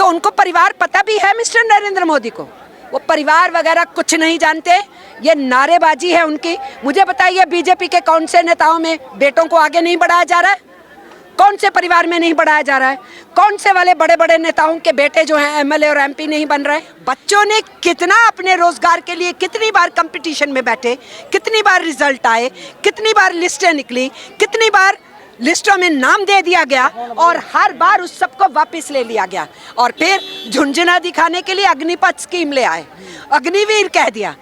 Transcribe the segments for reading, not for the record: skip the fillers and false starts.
तो उनको परिवार पता भी है मिस्टर नरेंद्र मोदी को? वो परिवार वगैरह कुछ नहीं जानते, ये नारेबाजी है उनकी। मुझे बताइए बीजेपी के कौन से नेताओं में बेटों को आगे नहीं बढ़ाया जा रहा है? कौन से परिवार में नहीं बढ़ाया जा रहा है? कौन से वाले बड़े बड़े नेताओं के बेटे जो हैं एमएलए और एमपी नहीं बन रहे? बच्चों ने कितना अपने रोजगार के लिए कितनी बार कंपटीशन में बैठे, कितनी बार रिजल्ट आए, कितनी बार लिस्टें निकली, कितनी बार लिस्टों में नाम दे दिया गया और हर बार उस सबको वापस ले लिया गया और फिर झुंझुना दिखाने के लिए अग्निपथ स्कीम ले आए, अग्निवीर कह दिया।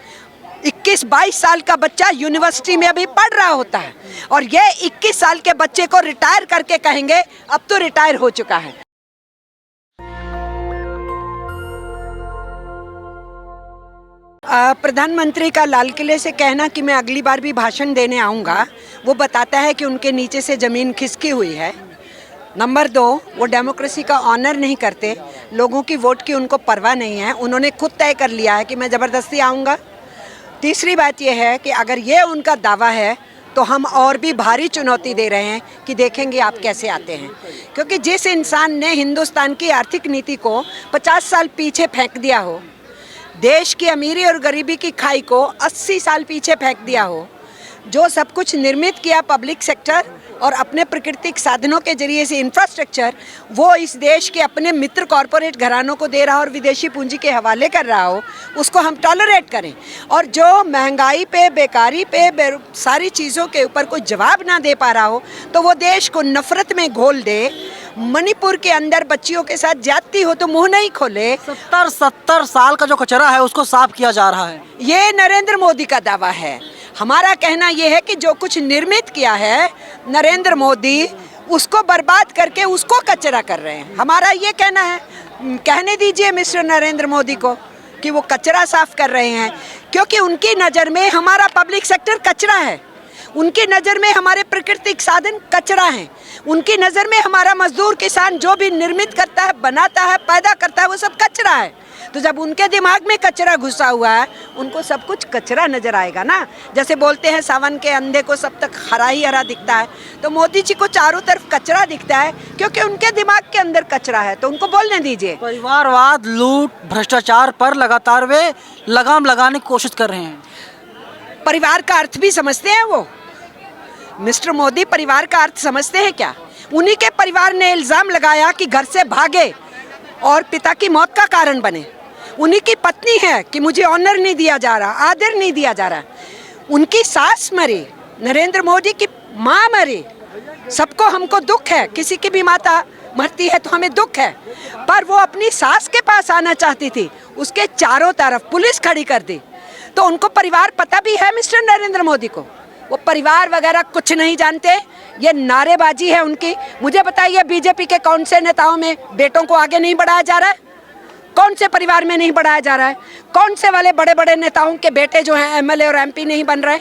21-22 साल का बच्चा यूनिवर्सिटी में अभी पढ़ रहा होता है और ये 21 साल के बच्चे को रिटायर करके कहेंगे अब तो रिटायर हो चुका है। प्रधानमंत्री का लाल किले से कहना कि मैं अगली बार भी भाषण देने आऊँगा, वो बताता है कि उनके नीचे से ज़मीन खिसकी हुई है। नंबर 2, वो डेमोक्रेसी का ऑनर नहीं करते, लोगों की वोट की उनको परवाह नहीं है। उन्होंने खुद तय कर लिया है कि मैं ज़बरदस्ती आऊँगा। तीसरी बात यह है कि अगर ये उनका दावा है तो हम और भी भारी चुनौती दे रहे हैं कि देखेंगे आप कैसे आते हैं, क्योंकि जिस इंसान ने हिंदुस्तान की आर्थिक नीति को 50 साल पीछे फेंक दिया हो, देश की अमीरी और गरीबी की खाई को 80 साल पीछे फेंक दिया हो, जो सब कुछ निर्मित किया पब्लिक सेक्टर और अपने प्राकृतिक साधनों के जरिए से इंफ्रास्ट्रक्चर, वो इस देश के अपने मित्र कॉरपोरेट घरानों को दे रहा और विदेशी पूंजी के हवाले कर रहा हो, उसको हम टॉलरेट करें। और जो महंगाई पे, बेकारी पे, सारी चीज़ों के ऊपर कोई जवाब ना दे पा रहा हो, तो वो देश को नफरत में घोल दे। मणिपुर के अंदर बच्चियों के साथ ज्यादती हो तो मुंह नहीं खोले। 70 साल का जो कचरा है उसको साफ किया जा रहा है, ये नरेंद्र मोदी का दावा है। हमारा कहना यह है कि जो कुछ निर्मित किया है नरेंद्र मोदी, उसको बर्बाद करके उसको कचरा कर रहे हैं। हमारा ये कहना है, कहने दीजिए मिस्टर नरेंद्र मोदी को कि वो कचरा साफ कर रहे हैं, क्योंकि उनकी नज़र में हमारा पब्लिक सेक्टर कचरा है, उनकी नज़र में हमारे प्राकृतिक साधन कचरा हैं, उनकी नज़र में हमारा मजदूर किसान जो भी निर्मित करता है, बनाता है, पैदा करता है, वो सब कचरा है। तो जब उनके दिमाग में कचरा घुसा हुआ है, उनको सब कुछ कचरा नज़र आएगा ना। जैसे बोलते हैं सावन के अंधे को सब तक हरा ही हरा दिखता है, तो मोदी जी को चारों तरफ कचरा दिखता है क्योंकि उनके दिमाग के अंदर कचरा है। तो उनको बोलने दीजिए। परिवारवाद, लूट, भ्रष्टाचार पर लगातार वे लगाम लगाने की कोशिश कर रहे हैं। परिवार का अर्थ भी समझते हैं वो? मिस्टर मोदी परिवार का अर्थ समझते हैं क्या? उन्हीं के परिवार ने इल्ज़ाम लगाया कि घर से भागे और पिता की मौत का कारण बने। उन्हीं की पत्नी है कि मुझे ऑनर नहीं दिया जा रहा, आदर नहीं दिया जा रहा। उनकी सास मरी, नरेंद्र मोदी की माँ मरी। सबको हमको दुख है, किसी की भी माता मरती है तो हमें दुख है, पर वो अपनी सास के पास आना चाहती थी, उसके चारों तरफ पुलिस खड़ी कर दी। तो उनको परिवार पता भी है मिस्टर नरेंद्र मोदी को? वो परिवार वगैरह कुछ नहीं जानते, ये नारेबाजी है उनकी। मुझे बताइए बीजेपी के कौन से नेताओं में बेटों को आगे नहीं बढ़ाया जा रहा है? कौन से परिवार में नहीं बढ़ाया जा रहा है? कौन से वाले बड़े बड़े नेताओं के बेटे जो हैं एमएलए और एमपी नहीं बन रहे?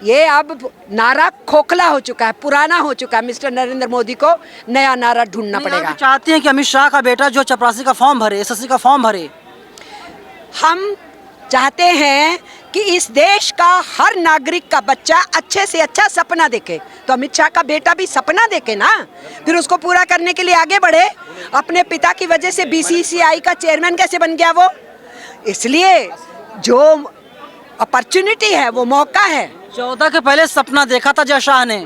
ये अब नारा खोखला हो चुका है, पुराना हो चुका है। मिस्टर नरेंद्र मोदी को नया नारा ढूंढना पड़ेगा। चाहते हैं कि अमित शाह का बेटा जो चपरासी का फॉर्म भरे, एसएससी का फॉर्म भरे। हम चाहते हैं कि इस देश का हर नागरिक का बच्चा अच्छे से अच्छा सपना देखे, तो अमित शाह का बेटा भी सपना देखे ना, फिर उसको पूरा करने के लिए आगे बढ़े। अपने पिता की वजह से बीसीसीआई का चेयरमैन कैसे बन गया वो? इसलिए जो अपॉर्चुनिटी है, वो मौका है। 14 के पहले सपना देखा था जय शाह ने।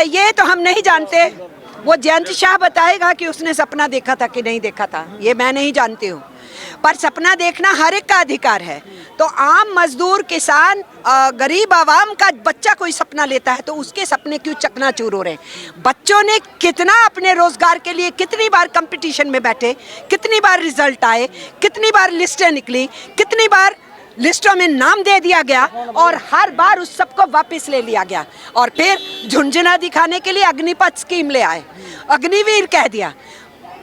ये तो हम नहीं जानते, वो जयंत शाह बताएगा कि उसने सपना देखा था कि नहीं देखा था, ये मैं नहीं जानती हूँ। पर सपना देखना हर एक का अधिकार है। तो आम मजदूर, किसान, गरीब आवाम का बच्चा कोई सपना लेता है तो उसके सपने क्यों चकनाचूर हो रहे हैं? बच्चों ने कितना अपने रोजगार के लिए कितनी बार कंपटीशन में बैठे, कितनी बार रिजल्ट आए, कितनी बार लिस्टें निकली, कितनी बार लिस्टों में नाम दे दिया गया और हर बार उस सबको वापस ले लिया गया और फिर झुंझुना दिखाने के लिए अग्निपथ स्कीम ले आए, अग्निवीर कह दिया।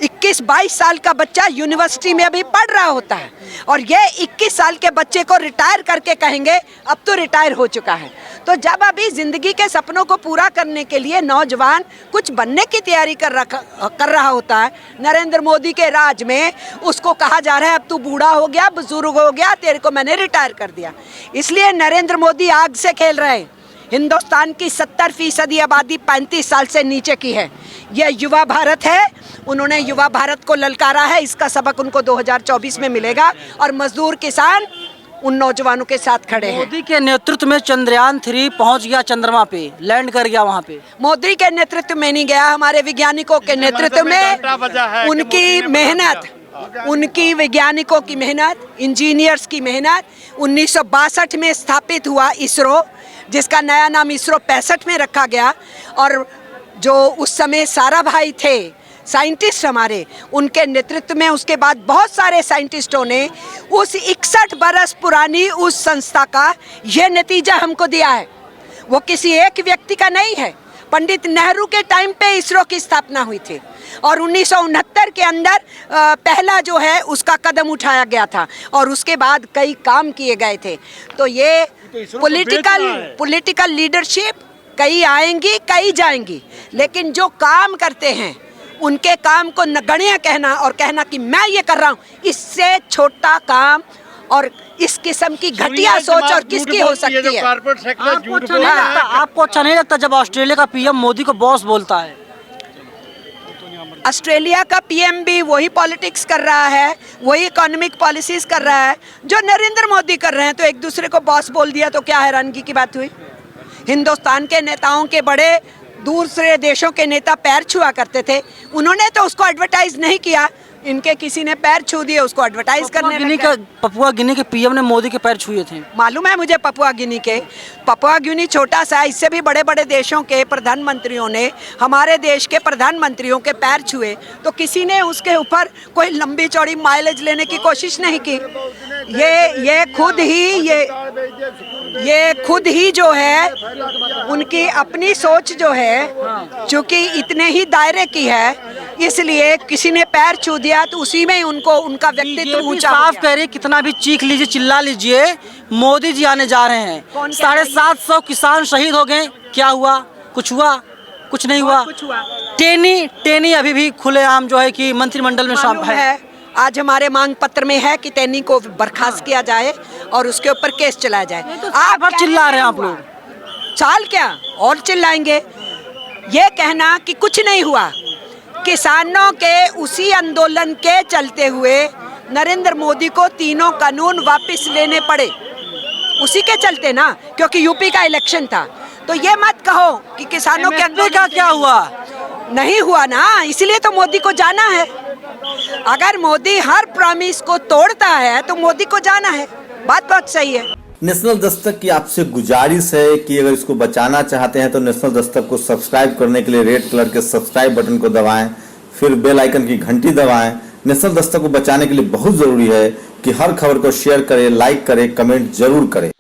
21-22 साल का बच्चा यूनिवर्सिटी में अभी पढ़ रहा होता है और ये 21 साल के बच्चे को रिटायर करके कहेंगे अब तो रिटायर हो चुका है। तो जब अभी ज़िंदगी के सपनों को पूरा करने के लिए नौजवान कुछ बनने की तैयारी कर रहा होता है, नरेंद्र मोदी के राज में उसको कहा जा रहा है अब तू बूढ़ा हो गया, बुजुर्ग हो गया, तेरे को मैंने रिटायर कर दिया। इसलिए नरेंद्र मोदी आग से खेल रहे हैं। हिंदुस्तान की 70% आबादी 35 साल से नीचे की है। ये युवा भारत है, उन्होंने युवा भारत को ललकारा है, इसका सबक उनको 2024 में मिलेगा और मजदूर किसान उन नौजवानों के साथ खड़े हैं। मोदी के नेतृत्व में चंद्रयान 3 पहुंच गया चंद्रमा पे, लैंड कर गया वहां पे। मोदी के नेतृत्व में नहीं गया, हमारे वैज्ञानिकों के नेतृत्व में, उनकी मेहनत, उनकी वैज्ञानिकों की मेहनत, इंजीनियर्स की मेहनत। 1962 में स्थापित हुआ इसरो, जिसका नया नाम इसरो 65 में रखा गया, और जो उस समय साराभाई थे साइंटिस्ट हमारे, उनके नेतृत्व में उसके बाद बहुत सारे साइंटिस्टों ने उस 61 बरस पुरानी उस संस्था का यह नतीजा हमको दिया है। वो किसी एक व्यक्ति का नहीं है। पंडित नेहरू के टाइम पे इसरो की स्थापना हुई थी और 1969 के अंदर पहला जो है उसका कदम उठाया गया था और उसके बाद कई काम किए गए थे। तो ये पॉलिटिकल लीडरशिप, कई आएंगी कई जाएंगी, लेकिन जो काम करते हैं उनके काम को नगण्य कहना और कहना कि मैं ये कर रहा हूँ, इससे छोटा काम और इस किस्म की घटिया सोच और किसकी हो सकती है। आपको अच्छा नहीं लगता जब ऑस्ट्रेलिया का पीएम मोदी को बॉस बोलता है? ऑस्ट्रेलिया का पीएम भी वही पॉलिटिक्स कर रहा है, वही इकोनॉमिक पॉलिसीज कर रहा है जो नरेंद्र मोदी कर रहे हैं। तो एक दूसरे को बॉस बोल दिया तो क्या हैरानगी की बात हुई? हिंदुस्तान के नेताओं के बड़े दूसरे देशों के नेता पैर छुआ करते थे, उन्होंने तो उसको एडवर्टाइज नहीं किया, इनके किसी ने पैर छू दिए, उसको एडवर्टाइज करने लगे। पपुआ गिनी के पीएम ने मोदी के पैर छुए थे, मालूम है मुझे। पपुआ गिनी छोटा सा, इससे भी बड़े बड़े देशों के प्रधानमंत्रियों ने हमारे देश के प्रधानमंत्रियों के पैर छुए, तो किसी ने उसके ऊपर कोई लंबी चौड़ी माइलेज लेने की कोशिश नहीं की। ये खुद ही जो है उनकी अपनी सोच जो है चूंकि इतने ही दायरे की है, इसलिए किसी ने पैर छू दिया तो उसी में ही उनका व्यक्तित्व ऊंचा हो गया। कह रहे कितना भी चीख लीजिए चिल्ला लीजिए, मोदी जी आने जा रहे हैं। 750 किसान शहीद हो गए, क्या हुआ? कुछ हुआ? कुछ नहीं हुआ। टेनी अभी भी खुलेआम जो है कि मंत्रिमंडल में शामिल है। आज हमारे मांग पत्र में है कि टेनी को बर्खास्त किया जाए और उसके ऊपर केस चलाया जाए। आप चिल्ला रहे हैं आप लोग, चाल क्या और चिल्लाएंगे? ये कहना कि कुछ नहीं हुआ, किसानों के उसी आंदोलन के चलते हुए नरेंद्र मोदी को तीनों कानून वापस लेने पड़े, उसी के चलते ना, क्योंकि यूपी का इलेक्शन था। तो ये मत कहो कि किसानों के आंदोलन का क्या हुआ, नहीं हुआ ना, इसलिए तो मोदी को जाना है। अगर मोदी हर प्रॉमिस को तोड़ता है तो मोदी को जाना है, बात बहुत सही है। नेशनल दस्तक की आपसे गुजारिश है कि अगर इसको बचाना चाहते हैं तो नेशनल दस्तक को सब्सक्राइब करने के लिए रेड कलर के सब्सक्राइब बटन को दबाएं, फिर बेल आइकन की घंटी दबाएं। नेशनल दस्तक को बचाने के लिए बहुत जरूरी है कि हर खबर को शेयर करें, लाइक करें, कमेंट जरूर करें।